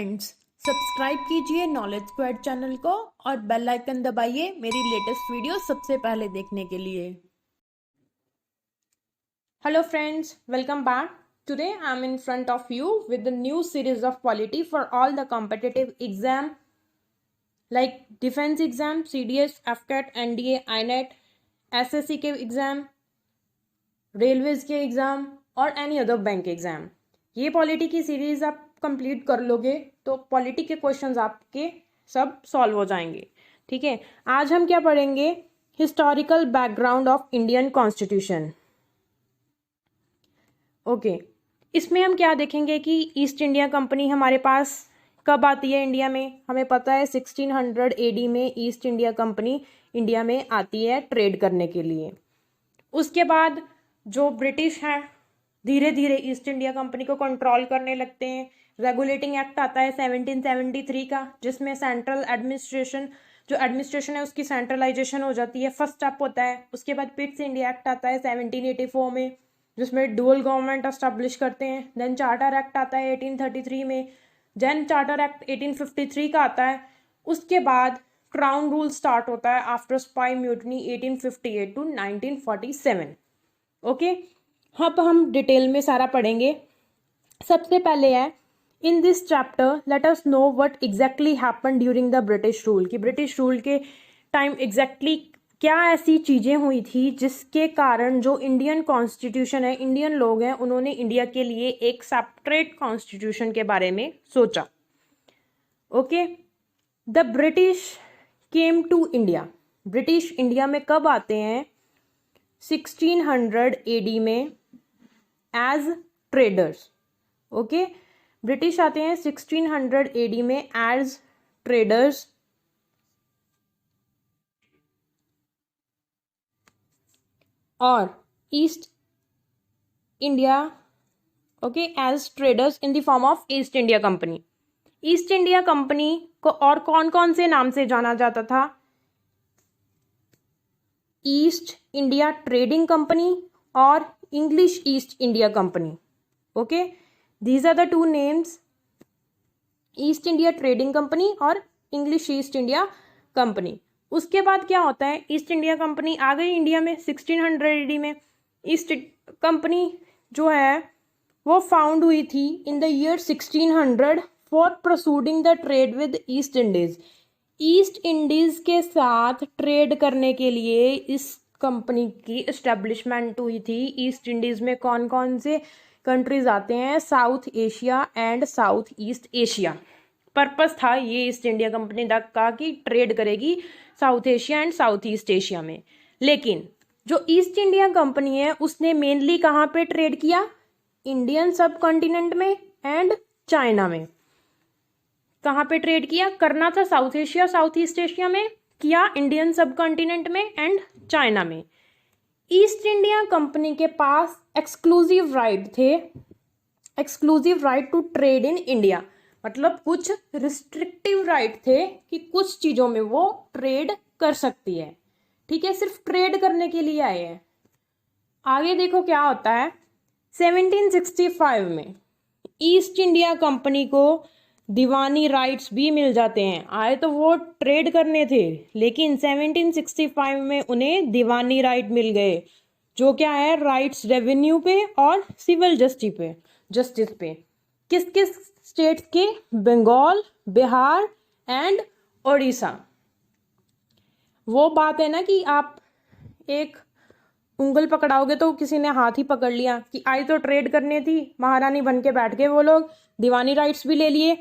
Friends, subscribe कीजिए knowledge squad channel को और बेल आइकन दबाइए मेरी लेटेस्ट वीडियो सबसे पहले देखने के लिए। Hello friends, welcome back. Today I am in front of you with the new series of polity for all the competitive exam like defense exam, CDS, FCAT, NDA, INET, SSC के exam, railways के exam और any other bank exam. ये polity की series आप complete कर लोगे तो polity के क्वेश्चंस आपके सब सॉल्व हो जाएंगे। ठीक है, आज हम क्या पढ़ेंगे? Historical background of Indian constitution. Okay, इसमें हम क्या देखेंगे कि ईस्ट इंडिया कंपनी हमारे पास कब आती है इंडिया में। हमें पता है 1600 AD में ईस्ट इंडिया कंपनी इंडिया में आती है ट्रेड करने के लिए। उसके बाद जो ब्रिटिश हैं धीरे धीरे ईस्ट इंडिया कंपनी को कंट्रोल करने लगते हैं। रेगुलेटिंग एक्ट आता है 1773 का, जिसमें सेंट्रल एडमिनिस्ट्रेशन है उसकी सेंट्रलाइजेशन हो जाती है। फर्स्ट स्टेप होता है। उसके बाद पिट्स इंडिया एक्ट आता है 1784 में, जिसमें डुअल गवर्नमेंट एस्टेब्लिश करते हैं। देन चार्टर एक्ट आता है 1833 में। देन चार्टर एक्ट 1853 का आता है। उसके बाद क्राउन रूल स्टार्ट होता है after sepoy mutiny 1858 to 1947। Okay, अब हम डिटेल में सारा पढ़ेंगे। सबसे पहले है in this chapter let us know what exactly happened during the British rule, कि ब्रिटिश रूल के टाइम एग्जैक्टली क्या ऐसी चीज़ें हुई थी जिसके कारण जो इंडियन कॉन्स्टिट्यूशन है, इंडियन लोग हैं, उन्होंने इंडिया के लिए एक सेपरेट कॉन्स्टिट्यूशन के बारे में सोचा। Okay, the British came to India. British India में कब आते हैं? 1600 AD में एज ट्रेडर्स। ओके, ब्रिटिश आते हैं 1600 AD में एज ट्रेडर्स। और East India okay as traders in the form of East India company. East India company को और कौन कौन से नाम से जाना जाता था? ईस्ट इंडिया ट्रेडिंग कंपनी और English East India company. Okay, these are the two names, East India trading company और इंग्लिश ईस्ट इंडिया कंपनी। उसके बाद क्या होता है? ईस्ट इंडिया कंपनी आ गई इंडिया में 1600 AD में। ईस्ट कंपनी जो है वो फाउंड हुई थी in the year 1600 for proceeding the trade with east Indies. East Indies के साथ ट्रेड करने के लिए इस कंपनी की एस्टेब्लिशमेंट हुई थी। ईस्ट इंडीज में कौन कौन से कंट्रीज आते हैं? South Asia and south East Asia. Purpose था ये ईस्ट इंडिया कंपनी का कि ट्रेड करेगी south Asia and south East Asia में। लेकिन जो ईस्ट इंडिया कंपनी है उसने मेनली कहाँ पे ट्रेड किया? इंडियन सब कॉन्टिनेंट में एंड चाइना में। कहाँ पे ट्रेड किया? करना था South Asia South East Asia में, किया इंडियन सब कॉन्टिनेंट में एंड चाइना में। ईस्ट इंडिया कंपनी के पास एक्सक्लूसिव राइट थे, exclusive right to trade in India. मतलब कुछ रिस्ट्रिक्टिव राइट थे कि कुछ चीज़ों में वो ट्रेड कर सकती है। ठीक है, सिर्फ ट्रेड करने के लिए आए हैं। आगे देखो क्या होता है। 1765 में ईस्ट इंडिया कंपनी को दीवानी राइट्स भी मिल जाते हैं। आए तो वो ट्रेड करने थे, लेकिन 1765 में उन्हें दीवानी राइट मिल गए, जो क्या है? राइट्स रेवेन्यू पे और सिविल जस्टिस पे। किस किस स्टेट्स के? बंगाल, बिहार एंड ओडिशा। वो बात है ना कि आप एक उंगल पकड़ाओगे तो किसी ने हाथ ही पकड़ लिया, कि आई तो ट्रेड करने थी, महारानी बन के बैठ गए वो लोग, दीवानी राइट्स भी ले लिए।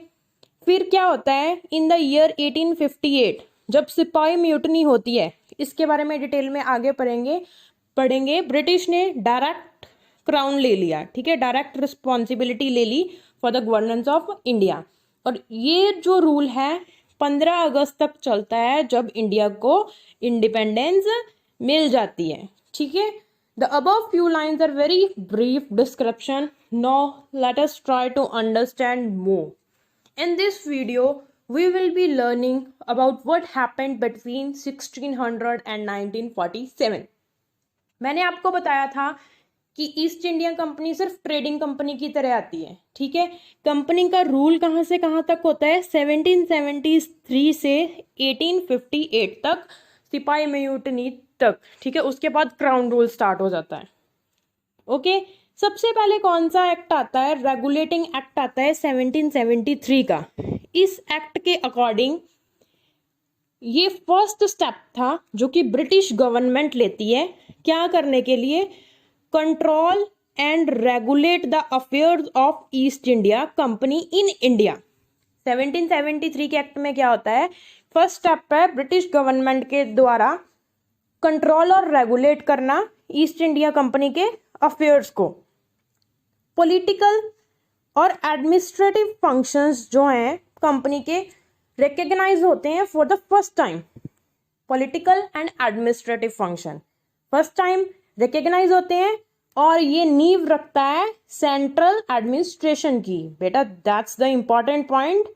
फिर क्या होता है? इन द ईयर 1858 जब सिपाही म्यूटनी होती है, इसके बारे में डिटेल में आगे पढ़ेंगे। ब्रिटिश ने डायरेक्ट क्राउन ले लिया। ठीक है, डायरेक्ट रिस्पॉन्सिबिलिटी ले ली for the governance of India. और ये जो रूल है 15 अगस्त तक चलता है, जब इंडिया को इंडिपेंडेंस मिल जाती है। ठीक है, the above few lines are very brief description. Now let us try to understand more. In this video, we will be learning about what happened between 1600 and 1947. मैंने आपको बताया था कि ईस्ट इंडिया कंपनी सिर्फ ट्रेडिंग कंपनी की तरह आती है, ठीक है। कंपनी का रूल कहाँ से कहाँ तक होता है, 1773 से 1858 तक, सिपाही म्यूटनी तक, ठीक है। उसके बाद क्राउन रूल स्टार्ट हो जाता है। ओके, सबसे पहले कौन सा एक्ट आता है, रेगुलेटिंग एक्ट आता है 1773 का। इस एक्ट के अकॉर्डिंग ये फर्स्ट स्टेप था जो कि ब्रिटिश गवर्नमेंट लेती है क्या करने के लिए, control and regulate the affairs of East India company in India. 1773 के एक्ट में क्या होता है, फर्स्ट स्टेप है ब्रिटिश गवर्नमेंट के द्वारा कंट्रोल और रेगुलेट करना ईस्ट इंडिया कंपनी के अफेयर्स को। पॉलिटिकल और एडमिनिस्ट्रेटिव फंक्शंस जो हैं कंपनी के रिकग्नाइज होते हैं for the first time. Political and administrative function first time recognise होते हैं और ये नींव रखता है सेंट्रल एडमिनिस्ट्रेशन की। बेटा that's the important point,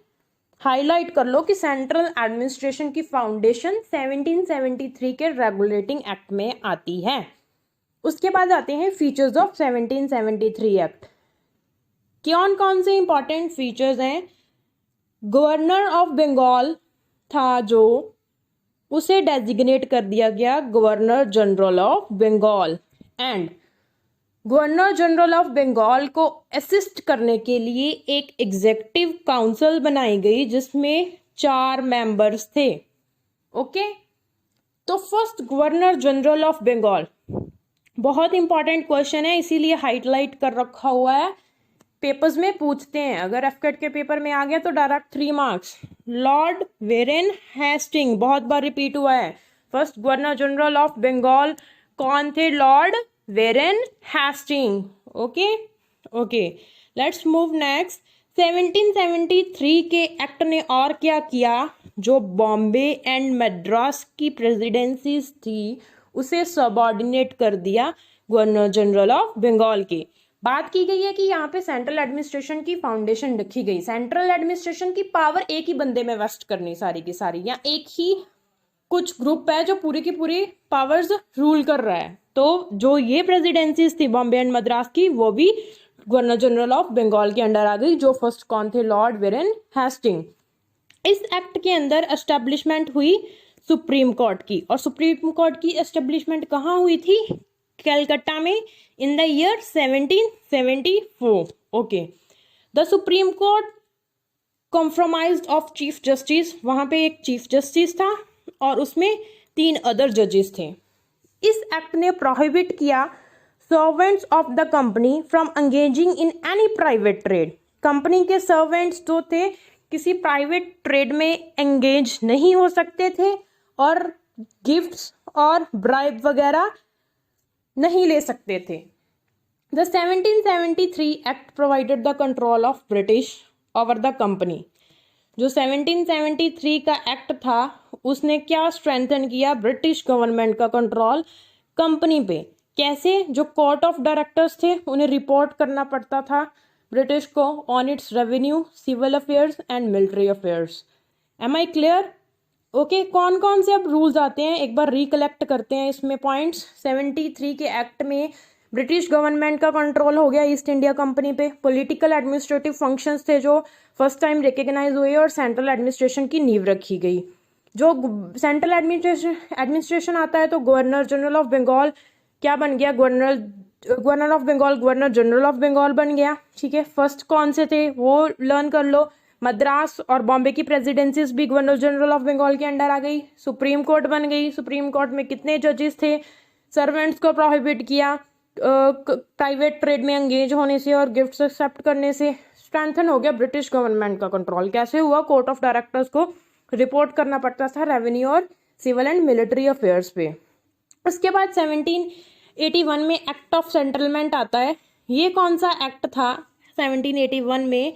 highlight कर लो कि सेंट्रल एडमिनिस्ट्रेशन की फाउंडेशन 1773 के रेगुलेटिंग एक्ट में आती है। उसके बाद आते हैं फीचर्स ऑफ 1773 एक्ट। कौन कौन से इंपॉर्टेंट फीचर्स हैं, गवर्नर ऑफ बंगाल था जो, उसे डेजिग्नेट कर दिया गया governor general of Bengal, and governor general of Bengal को असिस्ट करने के लिए एक एग्जीक्यूटिव काउंसिल बनाई गई जिसमें 4 मेंबर्स थे। ओके, तो first governor general of Bengal, बहुत इंपॉर्टेंट क्वेश्चन है इसीलिए हाईलाइट कर रखा हुआ है, पेपर्स में पूछते हैं। अगर एफकेट के पेपर में आ गया तो direct 3 marks. Lord Warren Hastings, बहुत बार रिपीट हुआ है। First governor general of Bengal कौन थे, Lord Warren Hastings. Okay, let's move next. 1773 के एक्ट ने और क्या किया, जो बॉम्बे एंड मद्रास की प्रेसिडेंसीज थी उसे सबऑर्डिनेट कर दिया गवर्नर जनरल ऑफ बंगाल के। बात की गई है कि यहाँ पे सेंट्रल एडमिनिस्ट्रेशन की फाउंडेशन रखी गई। सेंट्रल एडमिनिस्ट्रेशन की पावर एक ही बंदे में वेस्ट करनी सारी की सारी, या एक ही कुछ ग्रुप है जो पूरी की पूरी पावर्स रूल कर रहा है। तो जो ये प्रेसिडेंसीज थी बॉम्बे एंड मद्रास की, वो भी गवर्नर जनरल ऑफ बंगाल के अंडर आ गई, जो फर्स्ट कौन थे, लॉर्ड वेरेन हेस्टिंग। इस एक्ट के अंदर एस्टेब्लिशमेंट हुई सुप्रीम कोर्ट की, और सुप्रीम कोर्ट की एस्टेब्लिशमेंट कहाँ हुई थी, कलकत्ता में, in the year 1774। Okay, the supreme court compromised of chief justice, वहां पे एक चीफ जस्टिस था और उसमें 3 अदर जजेस थे। इस एक्ट ने प्रोहिबिट किया servants of the company from engaging in any private trade. Company के सर्वेंट्स जो थे किसी प्राइवेट ट्रेड में एंगेज नहीं हो सकते थे और गिफ्ट्स और ब्राइब वगैरह नहीं ले सकते थे। The 1773 act provided the control of British over the company. जो 1773 का एक्ट था उसने क्या स्ट्रेंथन किया, ब्रिटिश गवर्नमेंट का कंट्रोल कंपनी पे। कैसे, जो कोर्ट ऑफ डायरेक्टर्स थे उन्हें रिपोर्ट करना पड़ता था ब्रिटिश को on its revenue, civil affairs and military affairs. Am I clear? Okay, कौन कौन से अब रूल्स आते हैं एक बार रिकलेक्ट करते हैं इसमें पॉइंट्स। 73 के एक्ट में ब्रिटिश गवर्नमेंट का कंट्रोल हो गया ईस्ट इंडिया कंपनी पे। पॉलिटिकल एडमिनिस्ट्रेटिव फंक्शंस थे जो फर्स्ट टाइम रिकग्नाइज हुए और सेंट्रल एडमिनिस्ट्रेशन की नींव रखी गई। जो सेंट्रल एडमिनिस्ट्रेशन आता है तो गवर्नर जनरल ऑफ बंगाल क्या बन गया, governor of Bengal governor general of Bengal बन गया। ठीक है, फर्स्ट कौन से थे वो लर्न कर लो। मद्रास और बॉम्बे की प्रेसिडेंसीज भी गवर्नर जनरल ऑफ बंगाल के अंडर आ गई। सुप्रीम कोर्ट बन गई। सुप्रीम कोर्ट में कितने जजेस थे। सर्वेंट्स को प्रोहिबिट किया प्राइवेट ट्रेड में एंगेज होने से और गिफ्ट्स एक्सेप्ट करने से। स्ट्रेंथन हो गया ब्रिटिश गवर्नमेंट का कंट्रोल। कैसे हुआ, कोर्ट ऑफ डायरेक्टर्स को रिपोर्ट करना पड़ता था रेवेन्यू और सिविल एंड मिलिट्री अफेयर्स पे। उसके बाद 1781 में एक्ट ऑफ सेटलमेंट आता है। ये कौन सा एक्ट था 1781 में,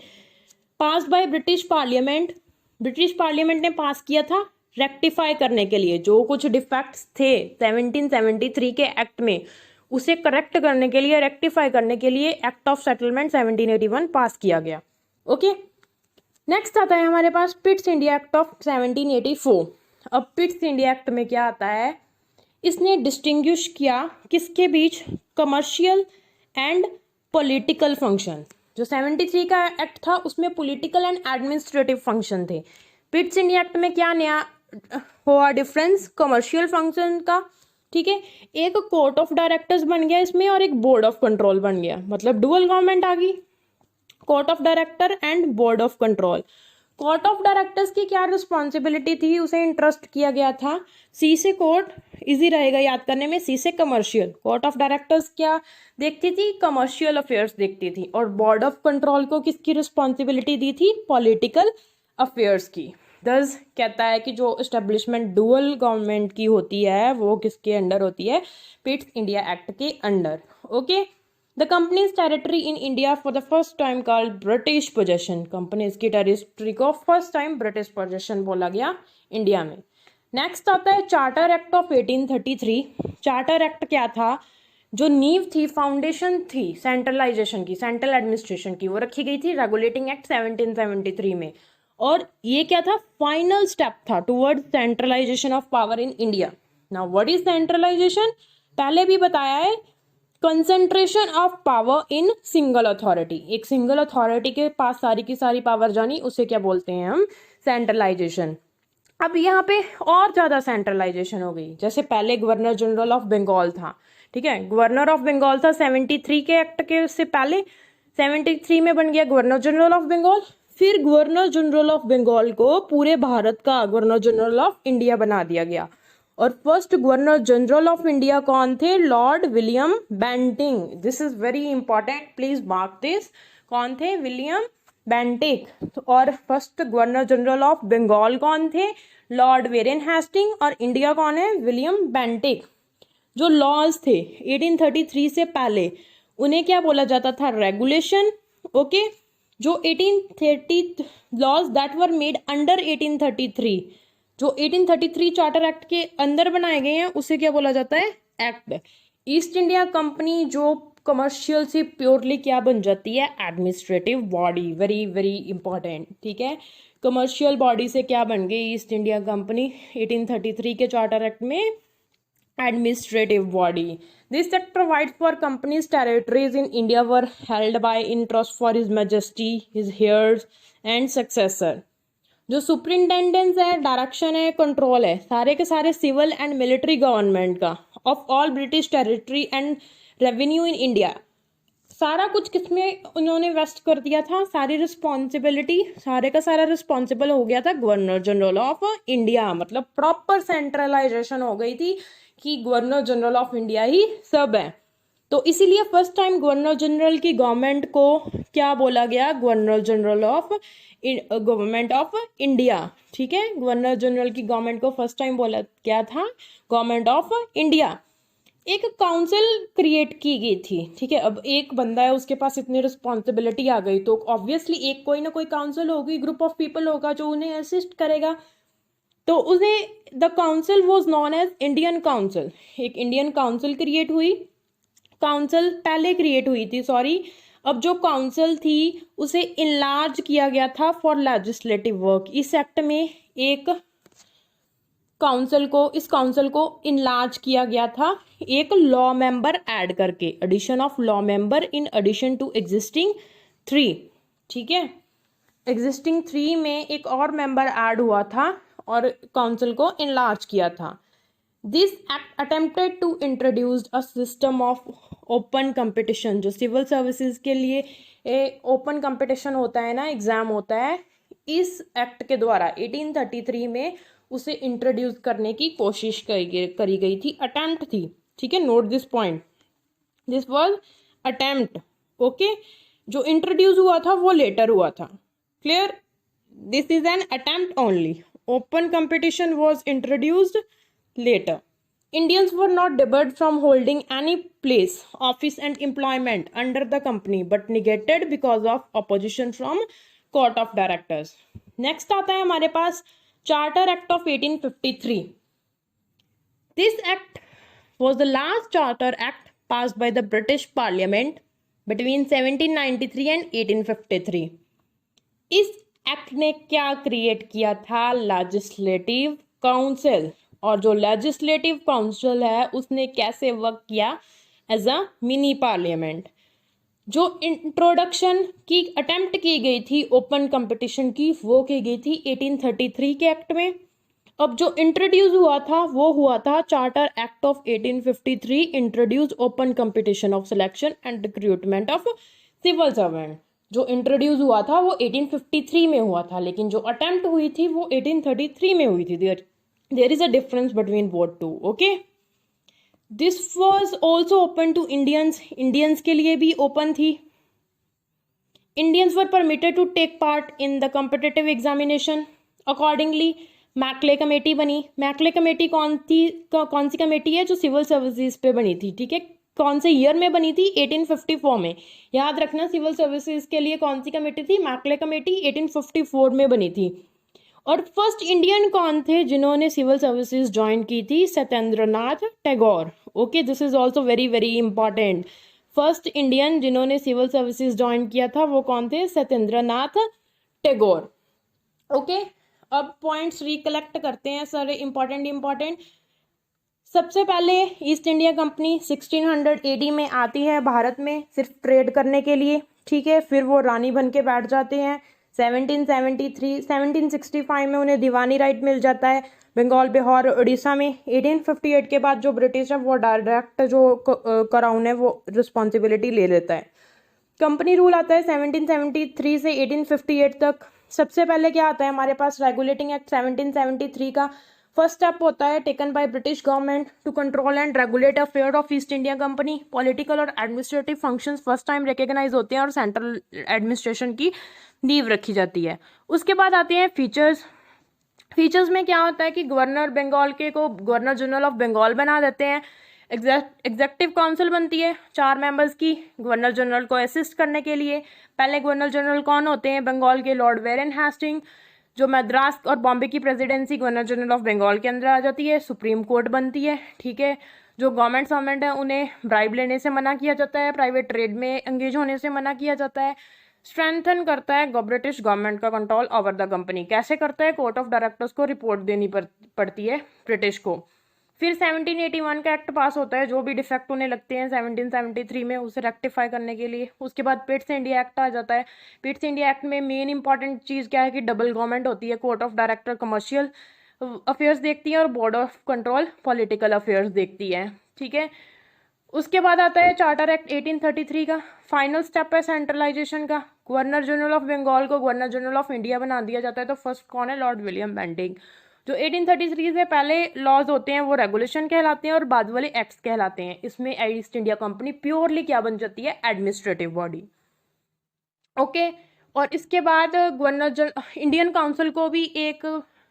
pass by British parliament. British parliament ने पास किया था रेक्टिफाई करने के लिए जो कुछ डिफेक्ट्स थे 1773 के एक्ट में, उसे करेक्ट करने के लिए, रेक्टिफाई करने के लिए एक्ट ऑफ सेटलमेंट 1781 पास किया गया। ओके, नेक्स्ट आता है हमारे पास पिट्स इंडिया एक्ट ऑफ 1784। अब पिट्स इंडिया एक्ट में क्या आता है, इसने डिस्टिंग्विश किया किसके बीच, कमर्शियल एंड पॉलिटिकल फंक्शन। जो 73 का एक्ट था उसमें पॉलिटिकल एंड एडमिनिस्ट्रेटिव फंक्शन थे। पिट्स इंडिया एक्ट में क्या नया हुआ डिफरेंस? कमर्शियल फंक्शन का, ठीक है। एक कोर्ट ऑफ डायरेक्टर्स बन गया इसमें और एक बोर्ड ऑफ कंट्रोल बन गया, मतलब डुअल गवर्नमेंट आ गई, court of director and board of control. Court of directors की क्या रिस्पॉन्सिबिलिटी थी? उसे इंट्रस्ट किया गया था। सी से कोर्ट इजी रहेगा याद करने में, सी से कमर्शियल। कोर्ट ऑफ डायरेक्टर्स क्या देखती थी? कमर्शियल अफेयर्स देखती थी। और बोर्ड ऑफ कंट्रोल को किसकी रिस्पॉन्सिबिलिटी दी थी? पॉलिटिकल अफेयर्स की। दस कहता है कि जो एस्टेब्लिशमेंट डुअल गवर्नमेंट की होती है वो किसके अंडर होती है? पिट्स इंडिया एक्ट के under. Okay. The companies territory in India for the first time called British possession. Companies की टेरिटरी को फर्स्ट टाइम ब्रिटिश पोजेशन बोला गया इंडिया में। नेक्स्ट आता है charter act of 1833। Charter act क्या था? जो नींव थी, फाउंडेशन थी सेंट्रलाइजेशन की, सेंट्रल एडमिनिस्ट्रेशन की, वो रखी गई थी रेगुलेटिंग एक्ट 1773 में। और ये क्या था? फाइनल स्टेप था toward centralisation of power in India. Now what is centralisation? पहले भी बताया है, concentration of power in single authority. एक सिंगल अथॉरिटी के पास सारी की सारी पावर जानी, उसे क्या बोलते हैं हम? सेंट्रलाइजेशन। अब यहाँ पे और ज्यादा सेंट्रलाइजेशन हो गई। जैसे पहले गवर्नर जनरल ऑफ बंगाल था, ठीक है, गवर्नर ऑफ बंगाल था 73 के एक्ट के से पहले, 73 में बन गया गवर्नर जनरल ऑफ बंगाल। फिर गवर्नर जनरल ऑफ बंगाल को पूरे भारत का गवर्नर जनरल ऑफ इंडिया बना दिया गया। और first governor general of India कौन थे? Lord William Bentinck. This is very important, please mark this. कौन थे? William Bentinck. तो और first governor general of Bengal कौन थे? Lord Warren Hastings. और इंडिया कौन है? William Bentinck. जो लॉज थे 1833 से पहले, उन्हें क्या बोला जाता था? रेगुलेशन। ओके। जो 1830 laws that were made under 1833, जो 1833 चार्टर एक्ट के अंदर बनाए गए हैं, उसे क्या बोला जाता है? एक्ट। ईस्ट इंडिया कंपनी जो कमर्शियल से प्योरली क्या बन जाती है? Administrative body. Very very important, ठीक है। कमर्शियल बॉडी से क्या बन गई ईस्ट इंडिया कंपनी 1833 के चार्टर एक्ट में? administrative body. This act provides for companies' territories in India were held by in trust for His Majesty, his heirs and successor. जो सुपरिंटेंडेंस है, डायरेक्शन है, कंट्रोल है, सारे के सारे सिविल एंड मिलिट्री गवर्नमेंट का of all British territory and revenue in India, सारा कुछ किसमें उन्होंने वेस्ट कर दिया था? सारी रिस्पॉन्सिबिलिटी, सारे का सारा रिस्पॉन्सिबल हो गया था गवर्नर जनरल ऑफ इंडिया। मतलब प्रॉपर सेंट्रलाइजेशन हो गई थी कि गवर्नर जनरल ऑफ इंडिया ही सब है। तो इसीलिए फर्स्ट टाइम गवर्नर जनरल की गवर्नमेंट को क्या बोला गया? Governor general of government of India, ठीक है। गवर्नर जनरल की गवर्नमेंट को फर्स्ट टाइम बोला क्या था? Government of India. एक काउंसिल क्रिएट की गई थी, ठीक है। अब एक बंदा है, उसके पास इतनी रिस्पॉन्सिबिलिटी आ गई, तो ऑब्वियसली एक कोई ना कोई काउंसिल होगी, ग्रुप ऑफ पीपल होगा जो उन्हें असिस्ट करेगा। तो उन्हें the council was known as Indian council. एक इंडियन काउंसिल क्रिएट हुई, काउंसिल पहले क्रिएट हुई थी, सॉरी। अब जो काउंसिल थी उसे इनलार्ज किया गया था फॉर लेजिस्लेटिव वर्क। इस एक्ट में एक काउंसिल को, इस काउंसिल को इनलार्ज किया गया था एक लॉ मेंबर ऐड करके, addition of law member in addition to existing 3, ठीक है। एग्जिस्टिंग 3 में एक और मेंबर ऐड हुआ था और काउंसिल को इनलार्ज किया था। This act attempted to introduce a system of open competition. जो सिविल सर्विसेज के लिए ओपन कंपटीशन होता है ना, एग्जाम होता है, इस एक्ट के द्वारा 1833 में उसे इंट्रोड्यूस करने की कोशिश करी गई थी, अटेम्प्ट थी, ठीक है। Note this point, this was attempt, okay. जो इंट्रोड्यूस हुआ था वो लेटर हुआ था, clear. This is an attempt only. Open competition was introduced later. Indians were not debarred from holding any place, office and employment under the company but negated because of opposition from court of directors. Next आता है हमारे पास Charter Act of 1853. This act was the last charter act passed by the British Parliament between 1793 and 1853. इस act ने क्या create किया था? Legislative council. और जो लेजिस्लेटिव काउंसिल है उसने कैसे वर्क किया? As a mini parliament. जो इंट्रोडक्शन की अटेम्प्ट की गई थी ओपन कंपटीशन की, वो की गई थी 1833 के एक्ट में। अब जो इंट्रोड्यूस हुआ था वो हुआ था charter act of 1853, introduce open competition of selection and recruitment of civil servant. जो इंट्रोड्यूस हुआ था वो 1853 में हुआ था, लेकिन जो अटेम्प्ट हुई थी वो 1833 में हुई थी। There is a difference between both two. Okay, this was also open to Indians, Indians के लिए भी ओपन थी। Indians were permitted to take part in the competitive examination. Accordingly Macaulay committee बनी। मैकले कमेटी कौन सी कमेटी है? जो सिविल सर्विसेज पे बनी थी। ठीक है, कौन से ईयर में बनी थी? 1854 में। याद रखना, सिविल सर्विसेज के लिए कौन सी कमेटी थी? मैकले कमेटी 1854 में बनी थी। और फर्स्ट इंडियन कौन थे जिन्होंने सिविल सर्विसेज ज्वाइन की थी? Satyendranath Tagore. Okay, this is also very very important. First Indian जिन्होंने सिविल सर्विसेज ज्वाइन किया था वो कौन थे? सत्येंद्रनाथ टैगोर। ओके, अब पॉइंट्स रिकलेक्ट करते हैं सारे इंपॉर्टेंट। सबसे पहले ईस्ट इंडिया कंपनी 1600 AD में आती है भारत में सिर्फ ट्रेड करने के लिए। ठीक है, फिर वो रानी बन के बैठ जाते हैं। 1765 में उन्हें दीवानी राइट मिल जाता है बंगाल, बिहार, उड़ीसा में। 1858 के बाद जो ब्रिटिश है वो डायरेक्ट जो क्राउन है वो रिस्पॉन्सिबिलिटी ले लेता है। कंपनी रूल आता है 1773 से 1858 तक। सबसे पहले क्या आता है हमारे पास? रेगुलेटिंग एक्ट 1773 का फर्स्ट स्टेप होता है taken by British government to control and regulate affair of East India company. Political और administrative functions first time recognise होते हैं और सेंट्रल एडमिनिस्ट्रेशन की नींव रखी जाती है। उसके बाद आते हैं फीचर्स। फीचर्स में क्या होता है कि गवर्नर बंगाल के को गवर्नर जनरल ऑफ बंगाल बना देते हैं। एग्जेक्टिव काउंसिल बनती है 4 मेंबर्स की गवर्नर जनरल को असिस्ट करने के लिए। पहले गवर्नर जनरल कौन होते हैं? बंगाल के लॉर्ड वेरेन हेस्टिंग। जो मद्रास और बॉम्बे की presidency governor general of Bengal के अंदर आ जाती है। सुप्रीम कोर्ट बनती है। ठीक है, जो गवर्नमेंट है उन्हें ब्राइब लेने से मना किया जाता है, प्राइवेट ट्रेड में एंगेज होने से मना किया जाता है। स्ट्रेंथन करता है ब्रिटिश गवर्नमेंट का कंट्रोल ओवर द कंपनी। कैसे करता है? कोर्ट ऑफ डायरेक्टर्स को रिपोर्ट देनी पड़ती है ब्रिटिश को। फिर 1781 का एक्ट पास होता है, जो भी डिफेक्ट उन्हें लगते हैं 1773 में उसे रेक्टिफाई करने के लिए। उसके बाद पिट्स इंडिया एक्ट आ जाता है। पिट्स इंडिया एक्ट में मेन इंपॉर्टेंट चीज़ क्या है कि डबल गवर्नमेंट होती है। Court of director commercial affairs देखती है और board of control political affairs देखती है। ठीक है, उसके बाद आता है चार्टर एक्ट 1833 का। फाइनल स्टेप है सेंट्रलाइजेशन का। गवर्नर जनरल ऑफ बंगाल को गवर्नर जनरल ऑफ इंडिया बना दिया जाता है। तो फर्स्ट कौन है? Lord William Bentinck. जो 1833 से पहले लॉज होते हैं वो रेगुलेशन कहलाते हैं और बाद वाले एक्ट्स कहलाते हैं। इसमें ईस्ट इंडिया कंपनी प्योरली क्या बन जाती है? Administrative body. ओके, और इसके बाद गवर्नर इंडियन काउंसिल को भी एक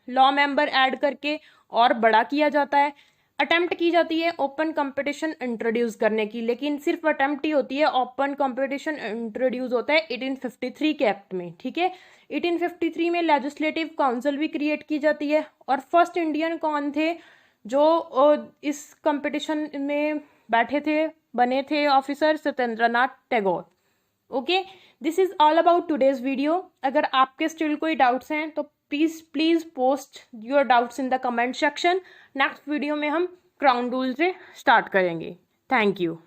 लॉ मेंबर ऐड करके और बड़ा किया जाता है। अटेम्प्ट की जाती है ओपन कंपटीशन इंट्रोड्यूस करने की, लेकिन सिर्फ अटेम्प्ट ही होती है। ओपन कंपटीशन इंट्रोड्यूस होता है 1853 के एक्ट में। ठीक है, 1853 में लेजिस्लेटिव काउंसिल भी क्रिएट की जाती है। और फर्स्ट इंडियन कौन थे जो इस कंपटीशन में बैठे थे, बने थे officer? Satyendranath Tagore. Okay, this is all about today's video. अगर आपके स्टिल कोई डाउट्स हैं तो please post your doubts in the comment section. Next video में हम क्राउन रूल से स्टार्ट करेंगे। Thank you.